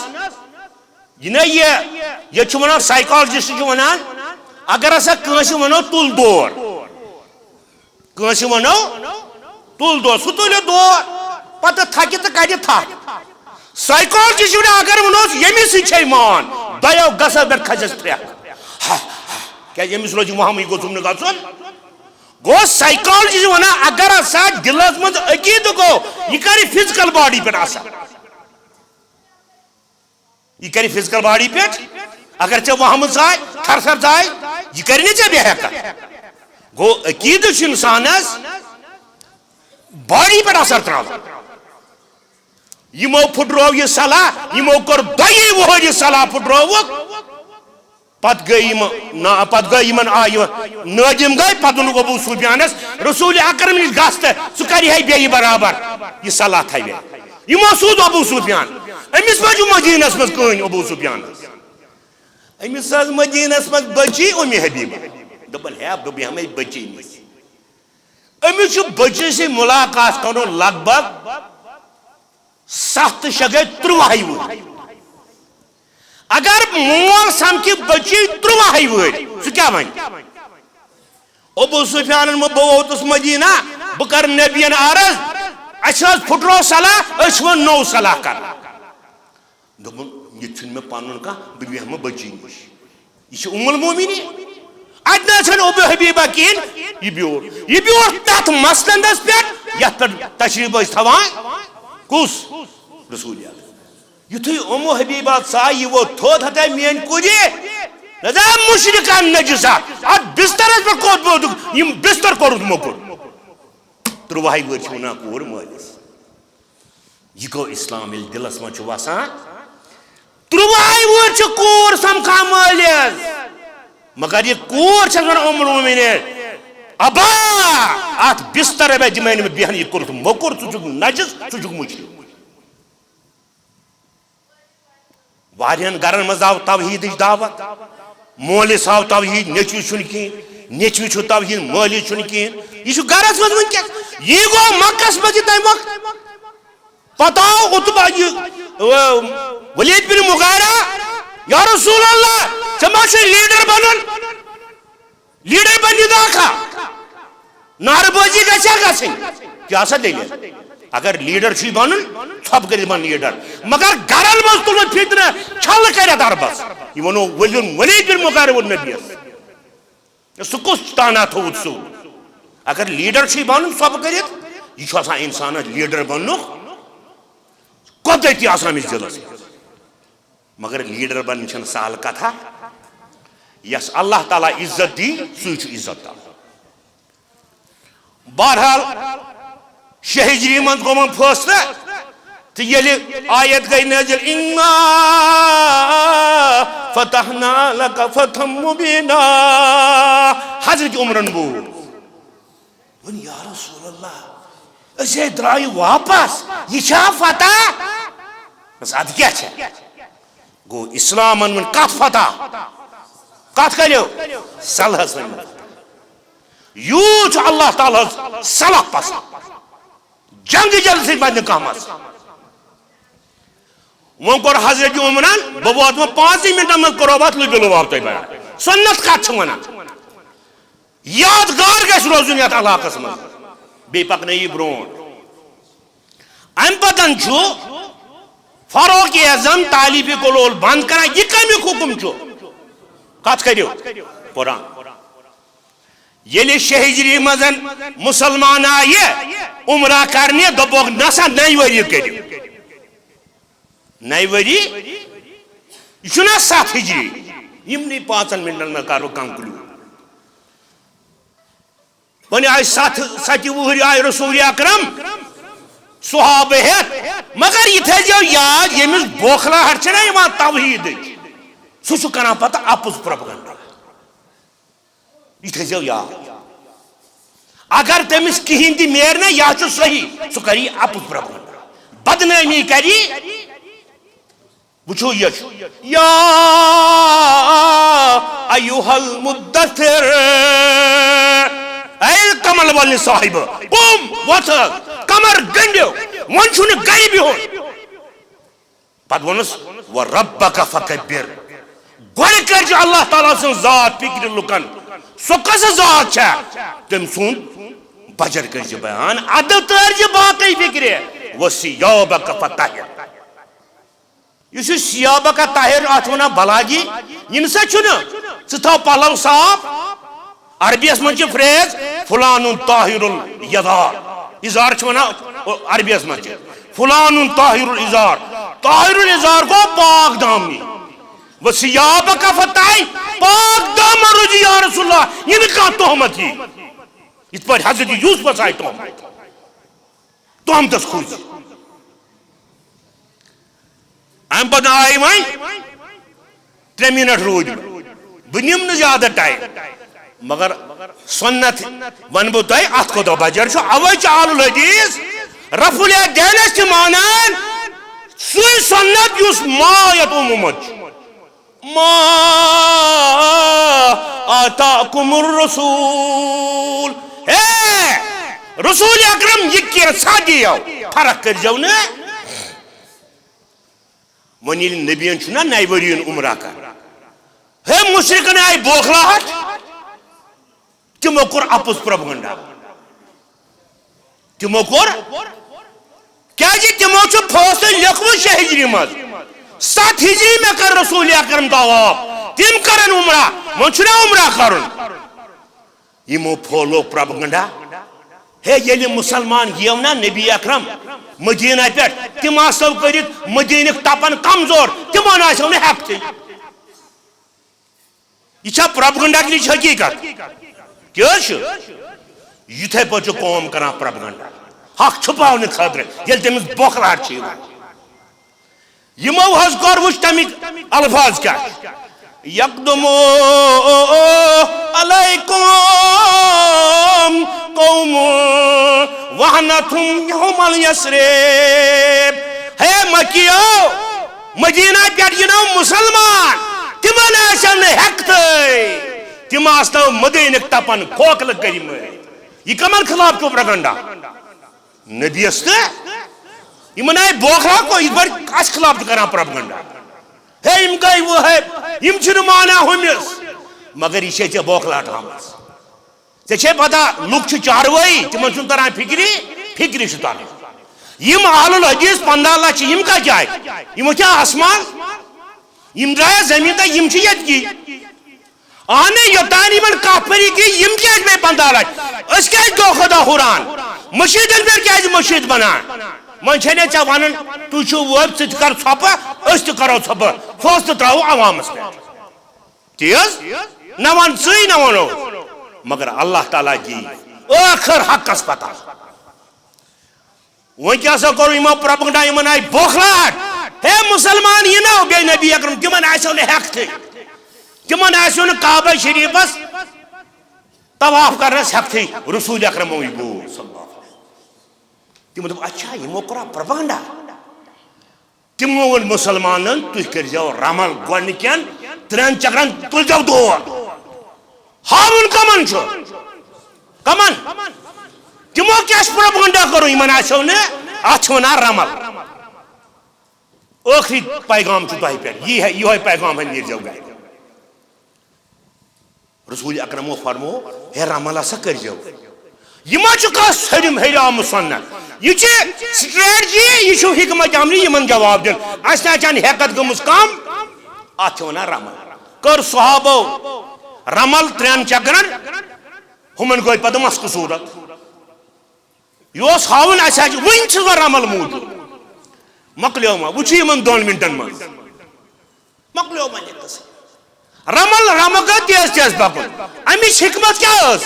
A: یہ ونان سائیکالجسٹ ونان اگر ہسا کنس ونو تل دور کنس ونو تل دور سہ تلو دور پتہ تھکہ تو کڑ تھک سائیکالجسٹ ونان اگر ونو یمس سی مان دو گسس پہ کھسس ترک کیا یمس روز وہم یہ گوم نا گھن گو سائیکالجسٹ ونان اگر ہسا دلس مز عقید گو یہ کر فزیکل باڈی پہ اثر یہ کر فزیکل باڈی پہ اگر ے وہم زائے تھر زائے یہ کر ے بے حیکت گو عقید انسانس باڈی پہ اثر ترا یمو پھٹرو یہ صلاح یمو کور 2 وہر یہ صلاح پھٹروک پت گئی من آئی نادم گئی پتہ ابو سفیانس رسول اکرم نش گھس تو کری ہے بی برابر یہ صلاح تھے یمو سود ابو سفیان امس بچ مدینس مز کہین ابو سفیان امس مدینس مز بچی ام حبیبہ دپن ہے دب ہمیں بچی امس بچی سے ملاقات کرو لگ بھگ 7 شگے 3 ور اگر مول سمکھ بچی 3 ور سہ کیا ون ابو سفیان بہ ووتس مدینہ بہ کر نبین عرض اس پھٹرو صلاح اس ون نو صلاح کر دپن یہ چھن میں پنن کا بہ بیہم بچی نش یہ ام المومنین اتنا چھن ابو حبیبہ کین یہ بیور تات مسلندس پہ یت پہ تشریف اس تھوان کس رسول یتھے ام حبیبہ سا یہ وہ تھود ہتا مین کجی نظا مشرکان نجسا ات بستر پہ کوت بود یم بستر کورت مکر 3 ور چھونا کور مالس یہ گو اسلام یل دلس من وسان 3 ور چھ کور سمکھا مالس مگر یہ کور چھ ون ام المومنین ابا ات بستر پہ دمین میں بیہن یہ کورت مکر ژٕ نجس ژٕ مشرک وارین گرن مز آو توحید دعوت مولس آو توحید نیچوی چھن کین نیچوی چھو توحید مولی چھن کین یہ گرس مز ونکس یہ گو مکس مز تم وقت پتہ اتبا ولید بن مغیرہ یا رسول اللہ ژےٚ چھ لیڈر بنن لیڈر بنی داکھا نار بازی گژھیا گژھن کیا سا دلیل اگر لیڈر چھ بنن ژھۄپ کٔرِتھ بن لیڈر مگر گرن مز تل فتنہ چھل کرت اربس یہ ونو ولید بن مغیرہ ون نبیس سہ کس تانا تھوت سو اگر لیڈر چھ بنن ژھۄپ کٔرِتھ یہ چھ آسان انسانس لیڈر بننک قدرتی آسان امس دلس مگر لیڈر بن چھن سہل کتھا یس اللہ تعالیٰ عزت دی سُے چھُ عزت دار بہرحال 6 ہجری من گومن فیصلہ تو یلی آیت گئی نازل اِنَّا فَتَحْنَا لَكَ فَتْحًا مُبِينًا حضرت عمرن بول ون یا رسول اللہ اسے درائی واپس یہ چھا فتح بس اد کیا چھا گو اسلامن من کت فتح کت کریو صلح سن یوچ اللہ تعالیٰ صلح پسند جنگ جل سے بند کامس وہ کور حضرت عمران بہ وات 5 منٹن من کرو بات لبی لواب تہ بیان سنت کت چھ ونان یادگار گژھِ روزُن یتھ علاقس من بی پکنٲیِو برونٛٹھ ام پتن فاروق اعظم تعلیب کلول بند کران یہ کمیک حکم کت کرو قرآن یل 6 ہجری مزن مسلمان آئے عمرہ کرنے دپوک نسا 9 وری کرو 9 وری یہ 7 ہجری یمنی 5 منٹن میں کرو کنکلوڈ ون آئی 7 وہری آئی رسول اکرم صحابہ ہیت مگر یہ تھو یاد یمس بوکھلاہٹ چھنا توحید سہ کران پتہ اپز پروپیگنڈا یہ تھو یاد اگر تمس کہین تہ نیرنا یہ صحیح سہ کری اپز پروپیگنڈا بدنامی کری وچھو یا ایھا المدثر اے کمل والے صاحب قوم وتھ کمر گنڈو ون چھن گئی بہن پتہ ونس وربک فکبر گوڑ کر اللہ تعالیٰ سن ذات فکر لکن سو کس ذات چھا تم سن بجر کر بیان عدل تر باقی فکر وثیابک فطہر یہ سیابک طاہر ات ونان بلاگی یم سا چھن ثو پلو صاف عربی من فریز فلان طاہر الیدار ازار عربی من فلان طاہر الازار طاہر الازار کو پاک دامنی وثیابک فطہر پاک دامن رجی یا رسول اللہ یہ کہاں تہمت ہی اس پر حضرت یوسف آئی تہمتس کھوج ام پتہ آئی وی 3 منٹ روز بہ نم زیادہ ٹائم مگر سنت ون بہ تہ ات کو بجر اوے آل الحدیث رفع دینس تہ مانان سوی سنت اس ما یتومت ما آتاکم الرسول ہے رسول اکرم یہ کیسا دیو فرق کر جو نا ون یل نبیین چھنا 9 ورین عمرہ کر ہے مشرکن آئی بوکھلاہٹ تمو کور اپز پروپیگنڈا تمو کور کیا جی تمو چھ فاصل لکھو 6 ہجری مز 7 ہجری میں کر رسول اکرم طواف تم کرن عمرہ من چھنا عمرہ کرن یمو پھولو پروپیگنڈا ہے یل مسلمان گیو نا نبی اکرم مدینہ پہ تم آسو کرت مدینک تپن کمزور تمن آسو نا ہیکت یہ چھا پروپیگنڈا کی حقیقت کیا یتھے پہ قوم کران پروپیگنڈا حق چھپاؤن خاطر یل تمس بوکھلاہٹ یمو حض کور وچ تمیک الفاظ کیا یقدمو علیکم قوم وحنتم یوم الیسرب ہے مکیو مدینہ پہ ینو مسلمان تمن آسن ہیکت تم آسنو مدینک تپن کھوکھل کریم یہ کمن خلاف کو پروپیگنڈا نبی است یمن آئی بوکھلا کو اس پر اس خلاف کران پروپیگنڈا ہے یم گئی وہ ہے یم چھن مانا ہمس مگر یہ چھ بوکھلا ڈرامس ژے پتہ لوک چھ چاروئی تمن چھن تران فکری چھ تران یم اہل الحدیث 15 لچھ یم کا جائے یم کیا آسمان یم دریا زمین تا یم چھ یت کی آنے یوتان یمن کافری کی یم کیا میں 15 لچھ اس کیا دو خدا حران مشید پر کیا مشید بنان من چھنے چا ونن تو چھو وب ژٕ کر ژھۄپہٕ أسۍ تہِ کرو ژھۄپہٕ فٲصلہٕ تراوو عوامس پٮ۪ٹھ تیز نہ ون ژٕے نہ ونو مگر اللہ تعالیٰ دی ٲخر حقس پتہ وۄنۍ کیٛاہ سا کوٚر یِمو پروپیگنڈا یِمن آیہِ بوکھلاہٹ ہے مسلمان یِنو بیٚیہِ نبی اکرم تِمن آسیو نہٕ ہیٚکتھٕے تِمن آسیو نہٕ کعبہ شریٖفس طواف کرنس ہیٚکتھٕے رسول اکرموے بوٗز صلی اللہ تمو دپ اچھا یمو کورا پروپیگنڈا تمو ون مسلمانن تُہۍ کٔرۍزیو رمل گۄڈنِکٮ۪ن 3 چکرن تُلزیو دور ہاوُن کمن چھُ کمن تمو کیٛاہ پروپیگنڈا کوٚرُن یمن آسیو نہٕ اتھ چھِ ونان رمل ٲخری پیغام چھُ تۄہہِ پٮ۪ٹھ یِہوے پیغام نیٖرزیو گرِ رسول اکرمو فرمو ہے رمل ہسا کٔرۍزیو یہ ما چھ کا سرم ہیرام سنت یہ چھ سٹریٹجی یہ چھ حکمت عملی یمن جواب دین اس چان ہیکت گمس کم ات ونا رمل کر صحابو رمل 3 چکرن ہمن گوئی پتہ مس صورت یہ ہاون اس ون چھ رمل موجود مکلیو ما وچھ یمن 2 منٹن من مکلیو ما یہ رمل رمگ تیز تیز پکن امچ حکمت کیا اس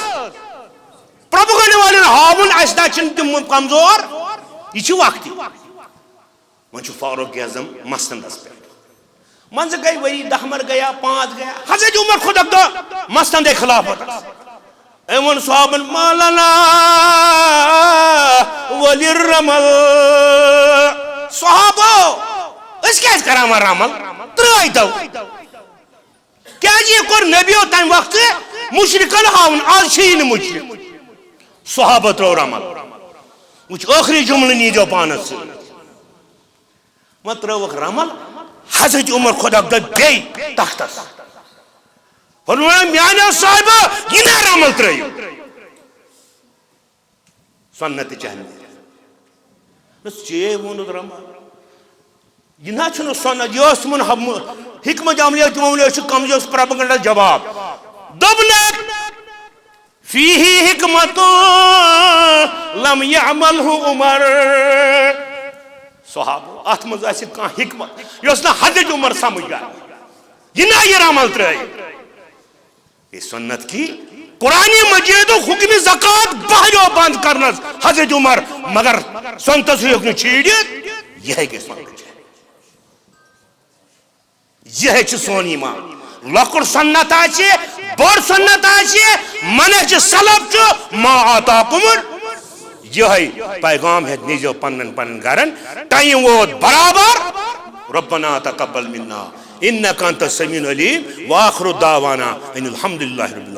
A: پروپگنڈا والن ہاون اس چھ تم کمزور یہ چھ وقتی ون چھ فاروق اعظم مستندس پہ منز گئی وری 10 مر گیا 5 گیا حضرت عمر خود اب مستند خلافت ایون صحابن مالنا ولی الرمل صحابو اس کیا کرام رمل ترائی تو کیا جی کور نبیو تم وقت مشرکن ہاون آج چھ مشرک صحابہ ترو رمل وچ آخری جملہ نیجو پانس مت تروک رمل حضرت عمر خدا گئی تختس فرمایا میانے صاحبہ یہ نہ رمل ترائیو سنت چہنے بس چے ووند رمل یہ نہ چھنو سنت یہ اس من حکمت عملیت معاملے کمزور پروپگنڈا جواب دبنک فیہ حکمت لم یعملہ عمر صحابہ ات مز اس کان حکمت یس نہ حضرت عمر سمجھ گیا یہ نہ یہ عمل ترائی یہ سنت کی قرآن مجید و حکم زکات بہرو بند کرنس حضرت عمر مگر سنتس ہیوک نے چھیڑیت یہ ہے کہ سنت یہ ہے چھ سون ایمان لکڑ سنت آچے بڑ سنت آچے منہج سلف چھ ما آتاکم یہ ہے پیغام ہے نیجو پنن پنن گرن ٹائم ووت برابر ربنا تقبل منا انک انت السمیع العلیم واخر دعوانا ان الحمدللہ رب